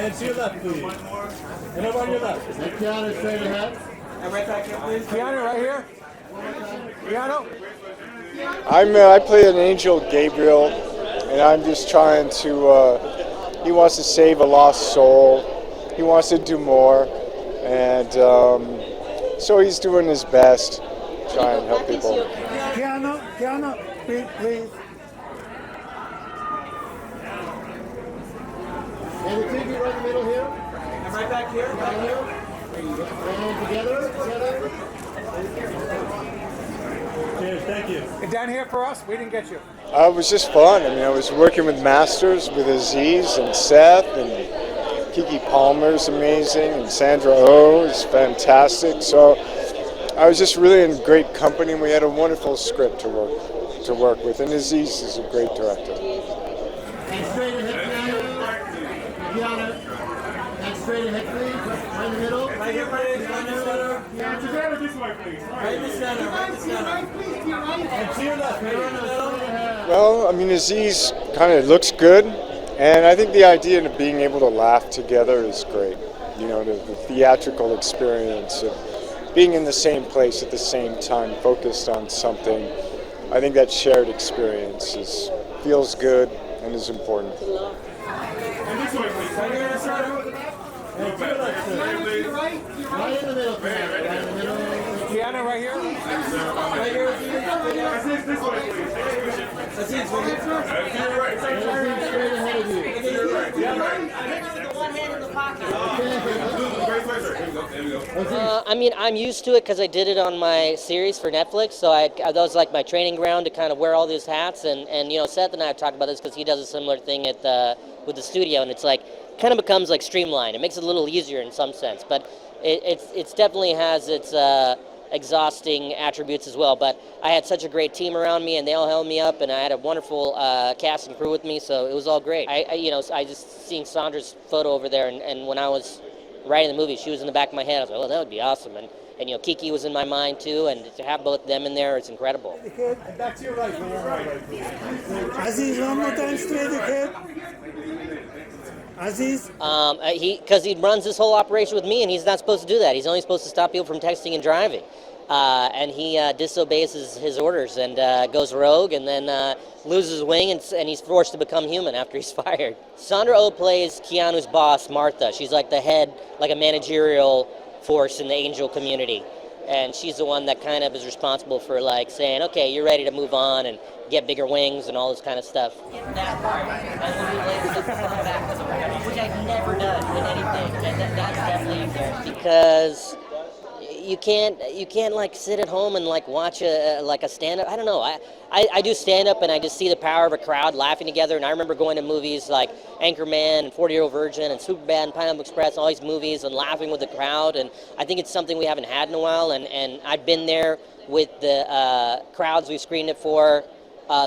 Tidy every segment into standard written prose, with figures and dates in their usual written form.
And to your left, please. And over on your left. And Keanu, straight ahead. And right back here, please. Keanu, right here. Keanu. I play an angel, Gabriel, and I'm just trying to, he wants to save a lost soul. He wants to do more, and so he's doing his best, trying to help people. Keanu, please. And the TV right in the middle here. And right back here. Right here. And together. Cheers, thank you. And down here for us, we didn't get you. It was just fun. I mean, I was working with masters, with Aziz and Seth, and Keke Palmer's amazing, and Sandra Oh is fantastic. So I was just really in great company, and we had a wonderful script to work with. And Aziz is a great director. And straight ahead, Keanu. And straight ahead, please. Right in the middle. Right here, please. Right in the center. Together this way, please. Right in the center. Right in the center. And to your left. Well, I mean, Aziz kind of looks good, and I think the idea of being able to laugh together is great. You know, the theatrical experience of being in the same place at the same time, focused on something. I think that shared experience feels good and is important. And this way, please. Right here in the center. And to your left, please. Right in the middle, please. Right in the middle. Keanu, right here. Right here. Aziz, this way, please. Aziz, right here. Right. Straight ahead of you. One hand in the pocket. I mean, I'm used to it because I did it on my series for Netflix, so that was like my training ground to kind of wear all these hats, and you know, Seth and I have talked about this because he does a similar thing with the studio, and it's like, kind of becomes like streamlined. It makes it a little easier in some sense, but it's definitely has its exhausting attributes as well. But I had such a great team around me, and they all held me up, and I had a wonderful cast and crew with me, so it was all great. I just seeing Sandra's photo over there, and when I was writing the movie, she was in the back of my head. I was like, oh, that would be awesome. And you know, Keke was in my mind too, and to have both of them in there, it's incredible. Back to your right. Aziz, one more time, straight ahead. Aziz? Because he runs this whole operation with me, and he's not supposed to do that. He's only supposed to stop people from texting and driving. And he disobeys his orders and goes rogue, and then loses his wing, and he's forced to become human after he's fired. Sandra Oh plays Keanu's boss, Martha. She's like the head, like a managerial force in the angel community. And she's the one that kind of is responsible for like saying, okay, you're ready to move on and get bigger wings and all this kind of stuff. That part, and when we later took the phone back, which I've never done in anything, and that's definitely embarrassing. Because you can't like sit at home and like watch a stand-up. I don't know. I do stand-up, and I just see the power of a crowd laughing together. And I remember going to movies like Anchorman and 40-Year-Old Virgin and Superbad and Pineapple Express and all these movies and laughing with the crowd. And I think it's something we haven't had in a while. And I've been there with the crowds we've screened it for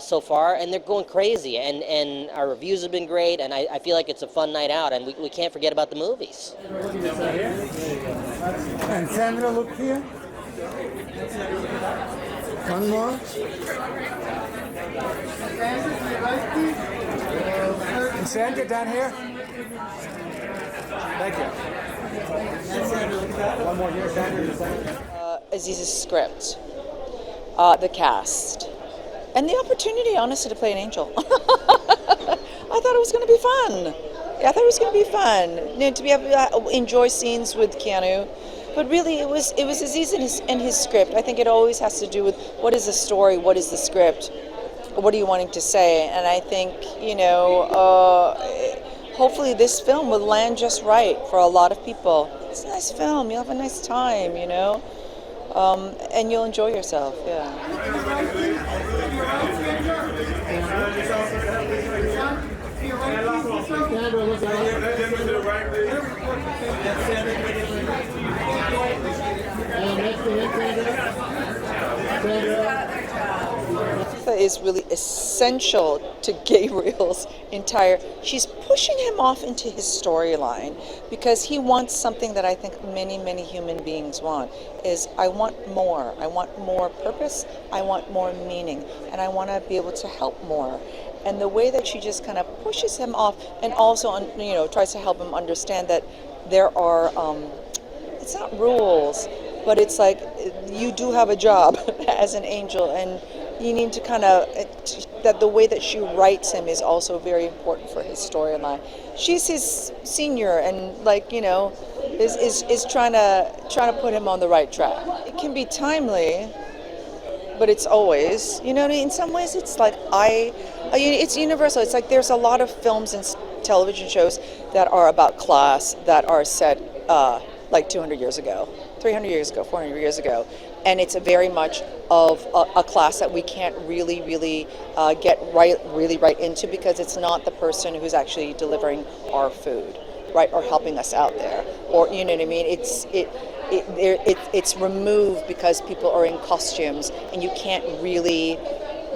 so far, and they're going crazy. And our reviews have been great, and I feel like it's a fun night out, and we can't forget about the movies. And Sandra, look here. One more. And Sandra, down here. Thank you. One more here, Sandra. Aziz's script, the cast, and the opportunity, honestly, to play an angel. I thought it was going to be fun. I thought it was going to be fun, you know, to be able to enjoy scenes with Keanu. But really, it was Aziz in his script. I think it always has to do with what is the story, what is the script, what are you wanting to say. And I think, you know, hopefully this film will land just right for a lot of people. It's a nice film. You'll have a nice time, you know, and you'll enjoy yourself. Yeah. Is really essential to Gabriel's she's pushing him off into his storyline because he wants something that I think many human beings want, is I want more purpose, I want more meaning, and I want to be able to help more. and the way that she just kind of pushes him off, and also tries to help him understand that there are it's not rules, but it's like you do have a job as an angel, and you need to kind of that the way that she writes him is also very important for his storyline. She's his senior, and is trying to put him on the right track. It can be timely, but it's always, you know what I mean? In some ways, it's like it's universal. It's like there's a lot of films and television shows that are about class that are set like 200 years ago, 300 years ago, 400 years ago, and it's very much of a class that we can't really get right into, because it's not the person who's actually delivering our food, right, or helping us out there, or you know what I mean? It's removed because people are in costumes and you can't really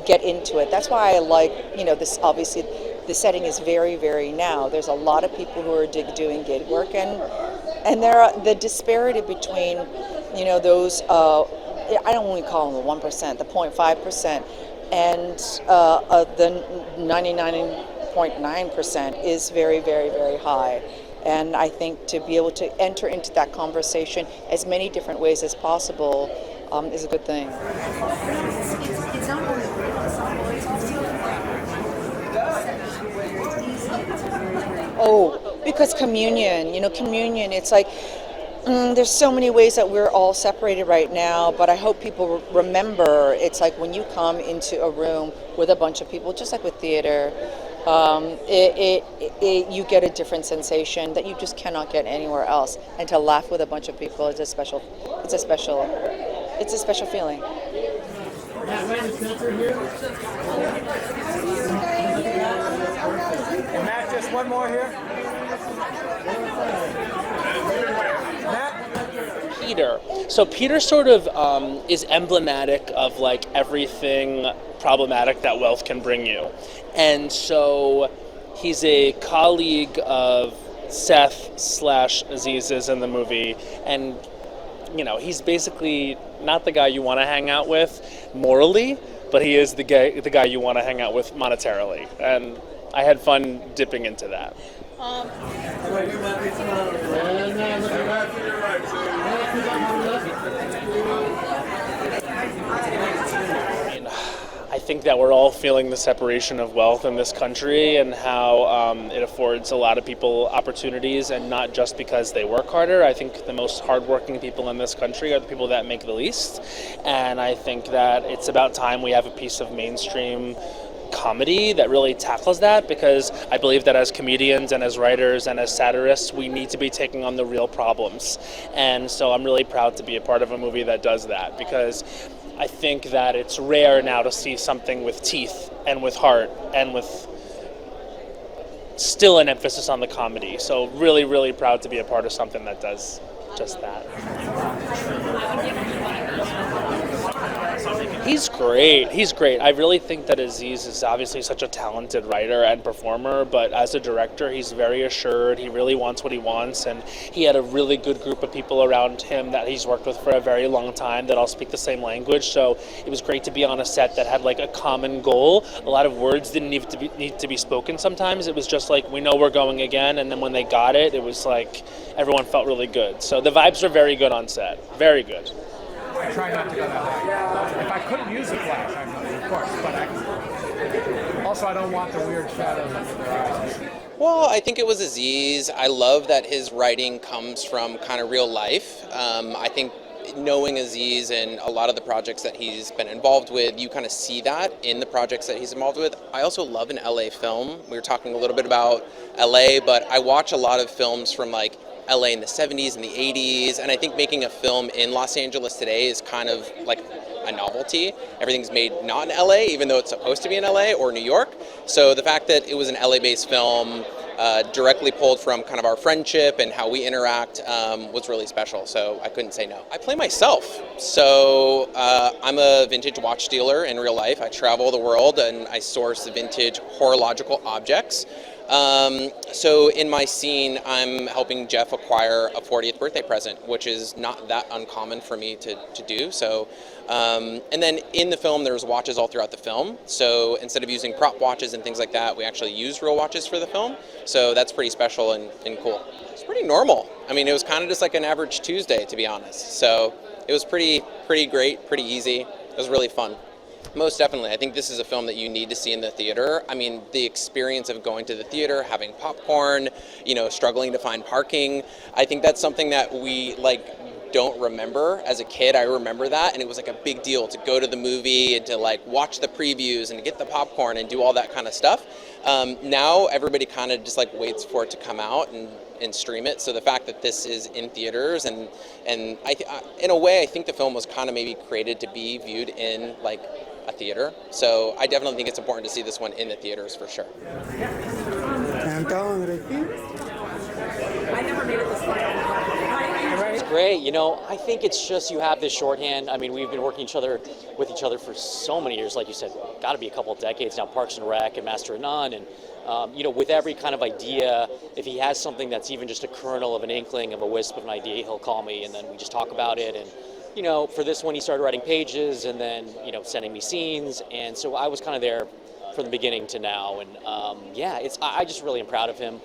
get into it. That's why I like, this, obviously the setting is very now. There's a lot of people who are doing gig work, and there are the disparity between, those, I don't want to call them the 1%, the 0.5%, and the 99.9% is very high. And I think to be able to enter into that conversation as many different ways as possible is a good thing. It's not only it's also Oh, because communion, it's like, there's so many ways that we're all separated right now, but I hope people remember, it's like when you come into a room with a bunch of people, just like with theater, you get a different sensation that you just cannot get anywhere else. And to laugh with a bunch of people is a special feeling. And Matt, just one more here. Matt? Peter. So Peter sort of is emblematic of like everything problematic that wealth can bring you. And so he's a colleague of Seth / Aziz's in the movie, and he's basically not the guy you want to hang out with morally, but he is the guy you want to hang out with monetarily. And I had fun dipping into that. I think that we're all feeling the separation of wealth in this country, and how it affords a lot of people opportunities, and not just because they work harder. I think the most hardworking people in this country are the people that make the least, and I think that it's about time we have a piece of mainstream comedy that really tackles that, because I believe that as comedians and as writers and as satirists, we need to be taking on the real problems. And so I'm really proud to be a part of a movie that does that, because I think that it's rare now to see something with teeth and with heart and with still an emphasis on the comedy. So really proud to be a part of something that does just that. He's great. I really think that Aziz is obviously such a talented writer and performer, but as a director, he's very assured. He really wants what he wants, and he had a really good group of people around him that he's worked with for a very long time that all speak the same language. So it was great to be on a set that had like a common goal. A lot of words didn't need to be spoken sometimes. It was just like, we know we're going again, and then when they got it, it was like everyone felt really good. So the vibes were very good on set. Very good. I try not to go that high. If I couldn't use a flash, I would, of course. But I don't want the weird shadows under their eyes. Well, I think it was Aziz. I love that his writing comes from kind of real life. I think knowing Aziz and a lot of the projects that he's been involved with, you kind of see that in the projects that he's involved with. I also love an LA film. We were talking a little bit about LA, but I watch a lot of films from like LA in the 70s and the 80s, and I think making a film in Los Angeles today is kind of like a novelty. Everything's made not in LA, even though it's supposed to be in LA or New York. So the fact that it was an LA-based film, directly pulled from kind of our friendship and how we interact, was really special, so I couldn't say no. I play myself, so I'm a vintage watch dealer in real life. I travel the world and I source vintage horological objects. So in my scene, I'm helping Jeff acquire a 40th birthday present, which is not that uncommon for me to do. So, and then in the film, there's watches all throughout the film. So instead of using prop watches and things like that, we actually use real watches for the film. So that's pretty special and cool. It's pretty normal. I mean, it was kind of just like an average Tuesday, to be honest. So it was pretty great, pretty easy. It was really fun. Most definitely. I think this is a film that you need to see in the theater. I mean, the experience of going to the theater, having popcorn, struggling to find parking. I think that's something that we don't remember. As a kid, I remember that, and it was like a big deal to go to the movie and to watch the previews and to get the popcorn and do all that kind of stuff. Now everybody kind of just waits for it to come out and stream it. So the fact that this is in theaters and in a way, I think the film was kind of maybe created to be viewed in a theater. So I definitely think it's important to see this one in the theaters for sure. It's great. I think it's just you have this shorthand. I mean, we've been working with each other for so many years, like you said, got to be a couple of decades now, Parks and Rec and Master of None. And, with every kind of idea, if he has something that's even just a kernel of an inkling of a wisp of an idea, he'll call me and then we just talk about it. And, for this one, he started writing pages and then, sending me scenes. And so I was kind of there from the beginning to now. And I just really am proud of him.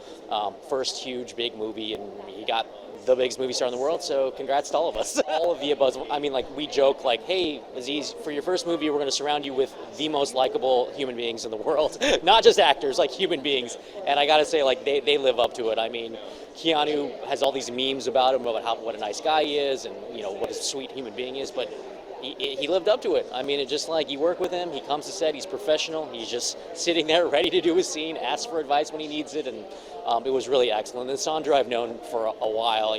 First huge, big movie, and he got the biggest movie star in the world, so congrats to all of us. All of the above. I mean, we joke hey, Aziz, for your first movie, we're going to surround you with the most likable human beings in the world. Not just actors, human beings. And I got to say, they live up to it. I mean, Keanu has all these memes about him, about what a nice guy he is and, what a sweet human being is, but he lived up to it. I mean, it's just you work with him, he comes to set, he's professional, he's just sitting there ready to do his scene, asks for advice when he needs it, and it was really excellent. And Sandra I've known for a while.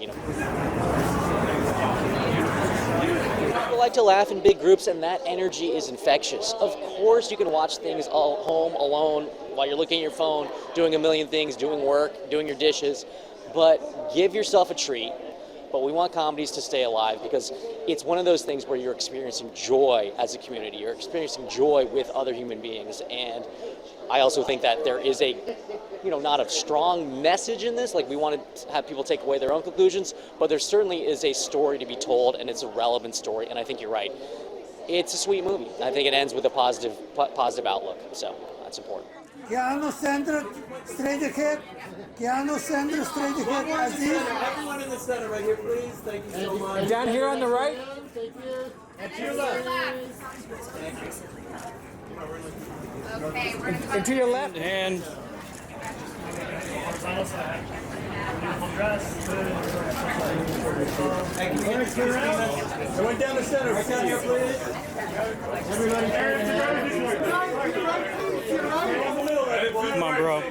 People like to laugh in big groups, and that energy is infectious. Of course you can watch things all home, alone, while you're looking at your phone, doing a million things, doing work, doing your dishes, but give yourself a treat. But we want comedies to stay alive because it's one of those things where you're experiencing joy as a community. You're experiencing joy with other human beings. And I also think that there is not a strong message in this. We want to have people take away their own conclusions, but there certainly is a story to be told, and it's a relevant story. And I think you're right. It's a sweet movie. I think it ends with a positive outlook. So that's important. Keanu, Sandra, straight ahead. Keanu, Sandra, straight ahead. Aziz. Everyone in the center right here, please. Thank you so much. And down here on the right. Thank you. And to your left. Okay, we're going And to your left. And thank you. I went down the center. Right down here, please. Everybody. Come on, bro.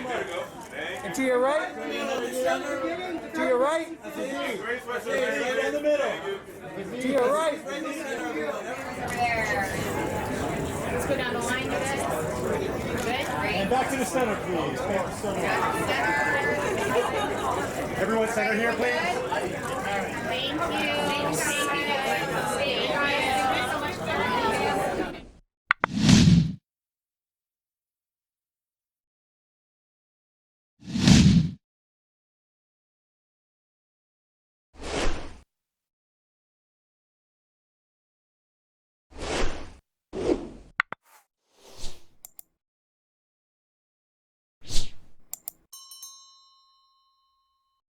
And to your right. To your right. Right in the middle. To your right. there. Let's go down the line, you guys. Good, great. And back to the center, please. Thank you so much. Everyone center here, please. Thank you. Thank you.